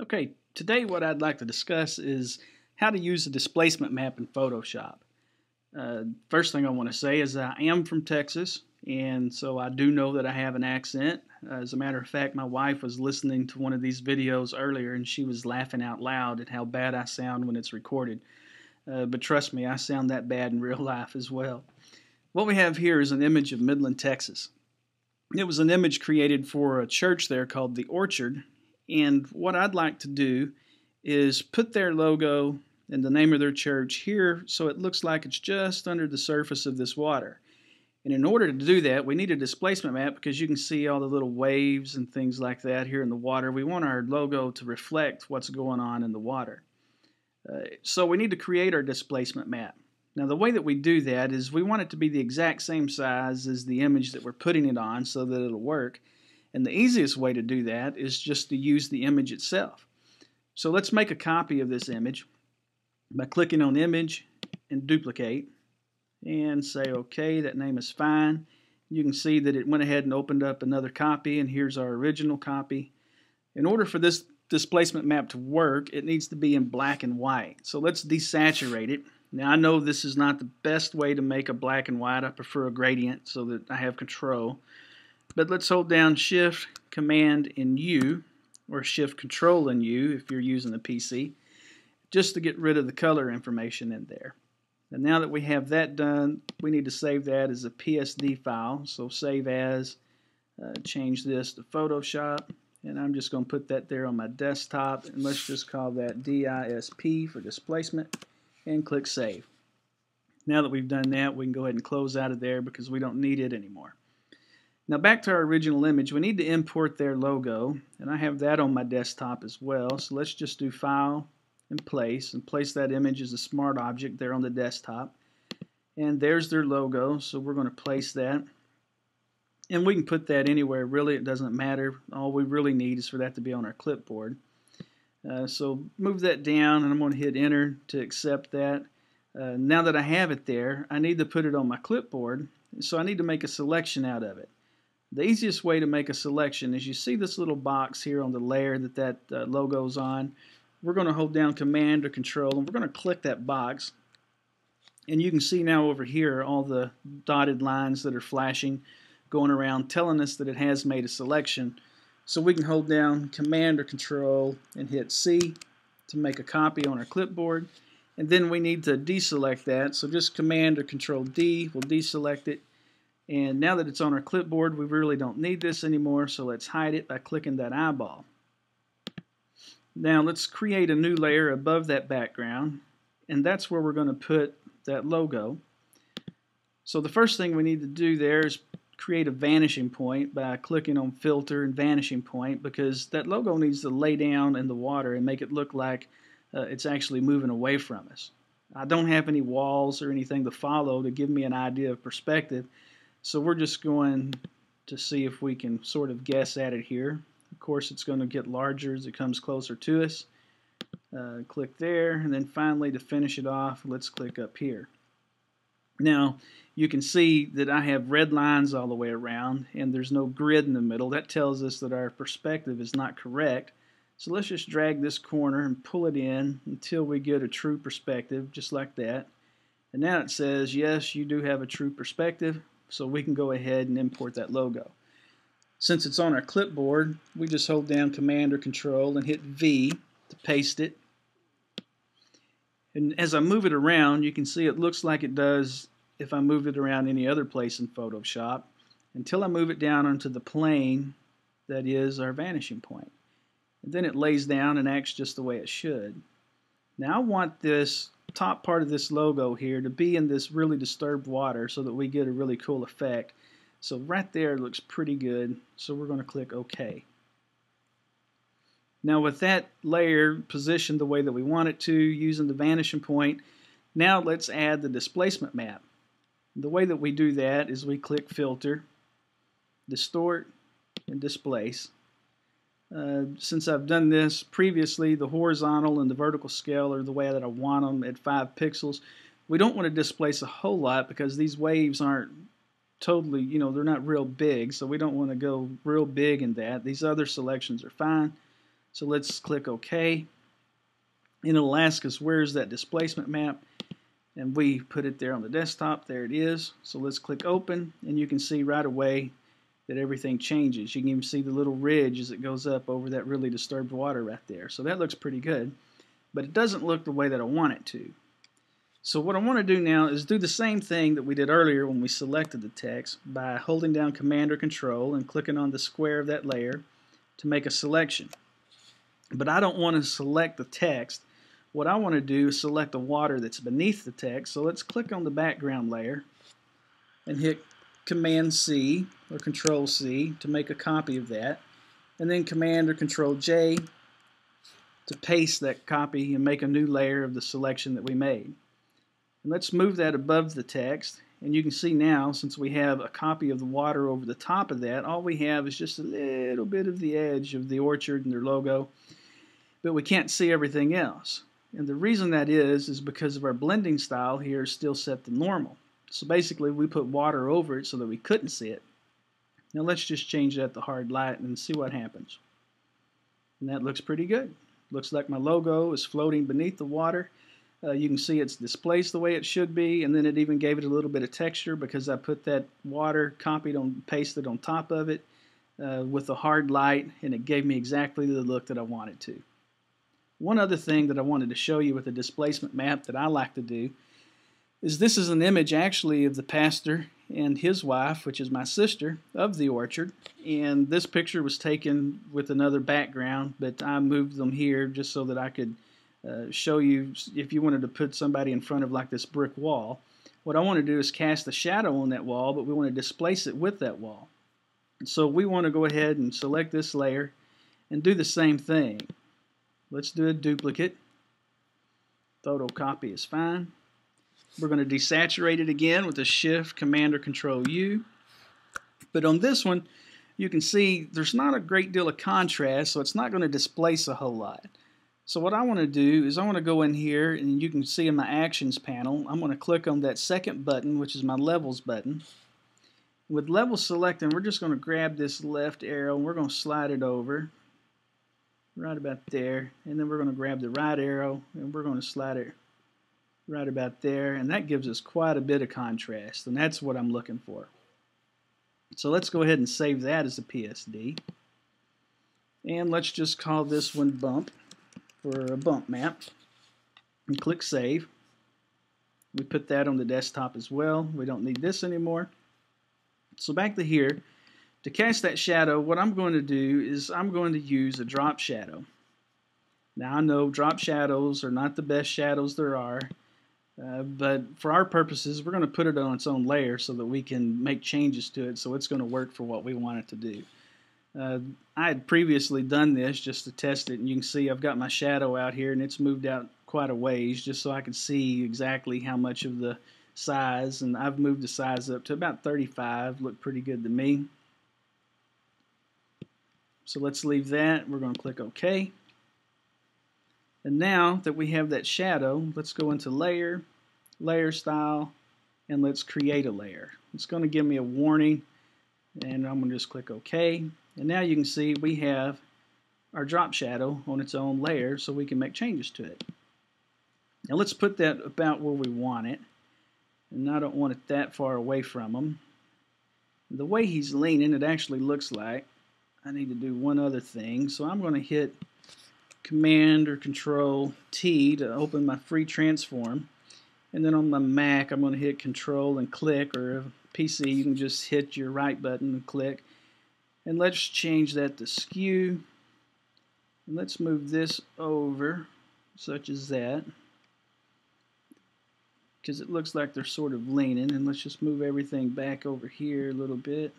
Okay, today what I'd like to discuss is how to use a displacement map in Photoshop. First thing I want to say is I am from Texas, and so I do know that I have an accent. As a matter of fact, my wife was listening to one of these videos earlier, and she was laughing out loud at how bad I sound when it's recorded. But trust me, I sound that bad in real life as well. What we have here is an image of Midland, Texas. It was an image created for a church there called The Orchard, and what I'd like to do is put their logo and the name of their church here so it looks like it's just under the surface of this water. And in order to do that, we need a displacement map because you can see all the little waves and things like that here in the water. We want our logo to reflect what's going on in the water. So we need to create our displacement map. Now the way that we do that is we want it to be the exact same size as the image that we're putting it on so that it'll work. And the easiest way to do that is just to use the image itself. So let's make a copy of this image by clicking on Image and Duplicate and say OK, that name is fine. You can see that it went ahead and opened up another copy, and here's our original copy. In order for this displacement map to work, it needs to be in black and white. So let's desaturate it. Now I know this is not the best way to make a black and white. I prefer a gradient so that I have control. But let's hold down Shift, Command, and U, or Shift, Control, and U if you're using a PC, just to get rid of the color information in there. And now that we have that done, we need to save that as a PSD file. So save as, change this to Photoshop, and I'm just going to put that there on my desktop, and let's just call that DISP for displacement, and click Save. Now that we've done that, we can go ahead and close out of there because we don't need it anymore. Now back to our original image, we need to import their logo, and I have that on my desktop as well. So let's just do File and place that image as a smart object there on the desktop. And there's their logo, so we're going to place that. And we can put that anywhere, really, it doesn't matter. All we really need is for that to be on our clipboard. So move that down, and I'm going to hit Enter to accept that. Now that I have it there, I need to put it on my clipboard, so I need to make a selection out of it. The easiest way to make a selection is you see this little box here on the layer that logo's on. We're going to hold down Command or Control, and we're going to click that box. And you can see now over here all the dotted lines that are flashing, going around, telling us that it has made a selection. So we can hold down Command or Control and hit C to make a copy on our clipboard. And then we need to deselect that. So just Command or Control D will deselect it. And now that it's on our clipboard, we really don't need this anymore, so let's hide it by clicking that eyeball. Now let's create a new layer above that background, and that's where we're going to put that logo. So the first thing we need to do there is create a vanishing point by clicking on Filter and Vanishing Point, because that logo needs to lay down in the water and make it look like it's actually moving away from us. I don't have any walls or anything to follow to give me an idea of perspective. So we're just going to see if we can sort of guess at it here. Of course, it's going to get larger as it comes closer to us. Click there, and then finally to finish it off, let's click up here. Now, you can see that I have red lines all the way around, and there's no grid in the middle. That tells us that our perspective is not correct. So let's just drag this corner and pull it in until we get a true perspective, just like that. And now it says, yes, you do have a true perspective. So we can go ahead and import that logo. Since it's on our clipboard, we just hold down Command or Control and hit V to paste it. And as I move it around, you can see it looks like it does if I moved it around any other place in Photoshop, until I move it down onto the plane that is our vanishing point. And then it lays down and acts just the way it should. Now I want this top part of this logo here to be in this really disturbed water so that we get a really cool effect. So right there looks pretty good, so we're going to click OK. Now with that layer positioned the way that we want it to, using the vanishing point, now let's add the displacement map. The way that we do that is we click Filter, Distort, and Displace. Since I've done this previously, the horizontal and the vertical scale are the way that I want them at 5 pixels. We don't want to displace a whole lot because these waves aren't totally, they're not real big, so we don't want to go real big in that. These other selections are fine. So let's click OK. And it'll ask us where's that displacement map. And we put it there on the desktop. There it is. So let's click open, and you can see right away that everything changes. You can even see the little ridge as it goes up over that really disturbed water right there. So that looks pretty good, but it doesn't look the way that I want it to. So what I want to do now is do the same thing that we did earlier when we selected the text by holding down Command or Control and clicking on the square of that layer to make a selection. But I don't want to select the text. What I want to do is select the water that's beneath the text. So let's click on the background layer and hit Command C or Control C to make a copy of that, and then Command or Control J to paste that copy and make a new layer of the selection that we made. And let's move that above the text, and you can see now, since we have a copy of the water over the top of that, all we have is just a little bit of the edge of the orchard and their logo, but we can't see everything else. And the reason that is because of our blending style here is still set to normal. So basically we put water over it so that we couldn't see it. Now let's just change that to hard light and see what happens. And that looks pretty good. Looks like my logo is floating beneath the water. You can see it's displaced the way it should be, and then it even gave it a little bit of texture because I put that water pasted on top of it with a hard light, and it gave me exactly the look that I wanted to. One other thing that I wanted to show you with the displacement map that I like to do is this is an image actually of the pastor and his wife, which is my sister, of the orchard. And this picture was taken with another background, but I moved them here just so that I could show you if you wanted to put somebody in front of like this brick wall. What I want to do is cast a shadow on that wall, but we want to displace it with that wall. So we want to go ahead and select this layer and do the same thing. Let's do a duplicate. Photocopy is fine. We're going to desaturate it again with a Shift, Command, or Control U. But on this one, you can see there's not a great deal of contrast, so it's not going to displace a whole lot. So what I want to do is I want to go in here, and you can see in my Actions panel, I'm going to click on that second button, which is my Levels button. With Level selected, we're just going to grab this left arrow, and we're going to slide it over right about there, and then we're going to grab the right arrow, and we're going to slide it right about there, and that gives us quite a bit of contrast, and that's what I'm looking for. So let's go ahead and save that as a PSD, and let's just call this one Bump for a bump map, and click Save. We put that on the desktop as well. We don't need this anymore. So back to here. To cast that shadow, what I'm going to do is I'm going to use a drop shadow. Now I know drop shadows are not the best shadows there are, but for our purposes we're going to put it on its own layer so that we can make changes to it so it's going to work for what we want it to do. I had previously done this just to test it, and you can see I've got my shadow out here and it's moved out quite a ways just so I can see exactly how much of the size, and I've moved the size up to about 35. Looked pretty good to me. So let's leave that. We're going to click OK. And now that we have that shadow, let's go into Layer, Layer Style, and let's create a layer. It's going to give me a warning, and I'm going to just click OK. And now you can see we have our drop shadow on its own layer so we can make changes to it. Now let's put that about where we want it. And I don't want it that far away from him. The way he's leaning, it actually looks like I need to do one other thing. So I'm going to hit Command or Control T to open my free transform. And then on my Mac, I'm going to hit Control and click, or PC, you can just hit your right button and click. And let's change that to skew. And let's move this over, such as that, because it looks like they're sort of leaning. And let's just move everything back over here a little bit.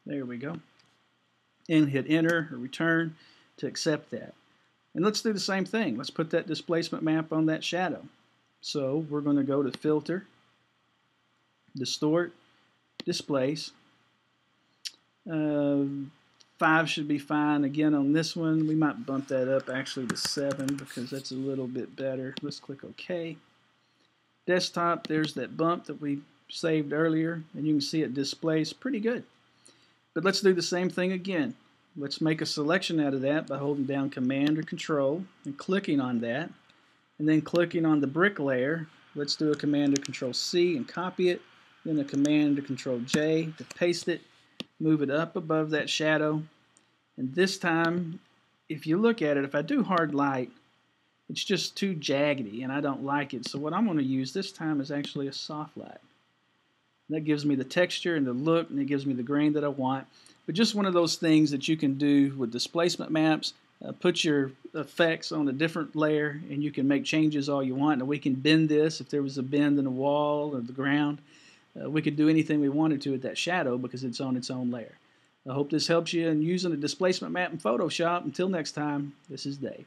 There we go. And hit Enter or Return to accept that. And let's do the same thing. Let's put that displacement map on that shadow. So we're going to go to Filter, Distort, Displace. 5 should be fine. Again, on this one, we might bump that up actually to 7 because that's a little bit better. Let's click OK. Desktop, there's that bump that we saved earlier, and you can see it displays pretty good. But let's do the same thing again. Let's make a selection out of that by holding down Command or Control and clicking on that, and then clicking on the brick layer. Let's do a Command or Control C and copy it, then a Command or Control J to paste it, move it up above that shadow, and this time, if you look at it, if I do hard light, it's just too jaggedy and I don't like it. So what I'm going to use this time is actually a soft light. That gives me the texture and the look, and it gives me the grain that I want. But just one of those things that you can do with displacement maps. Put your effects on a different layer and you can make changes all you want. And we can bend this if there was a bend in the wall or the ground. We could do anything we wanted to with that shadow because it's on its own layer. I hope this helps you in using a displacement map in Photoshop. Until next time, this is Dave.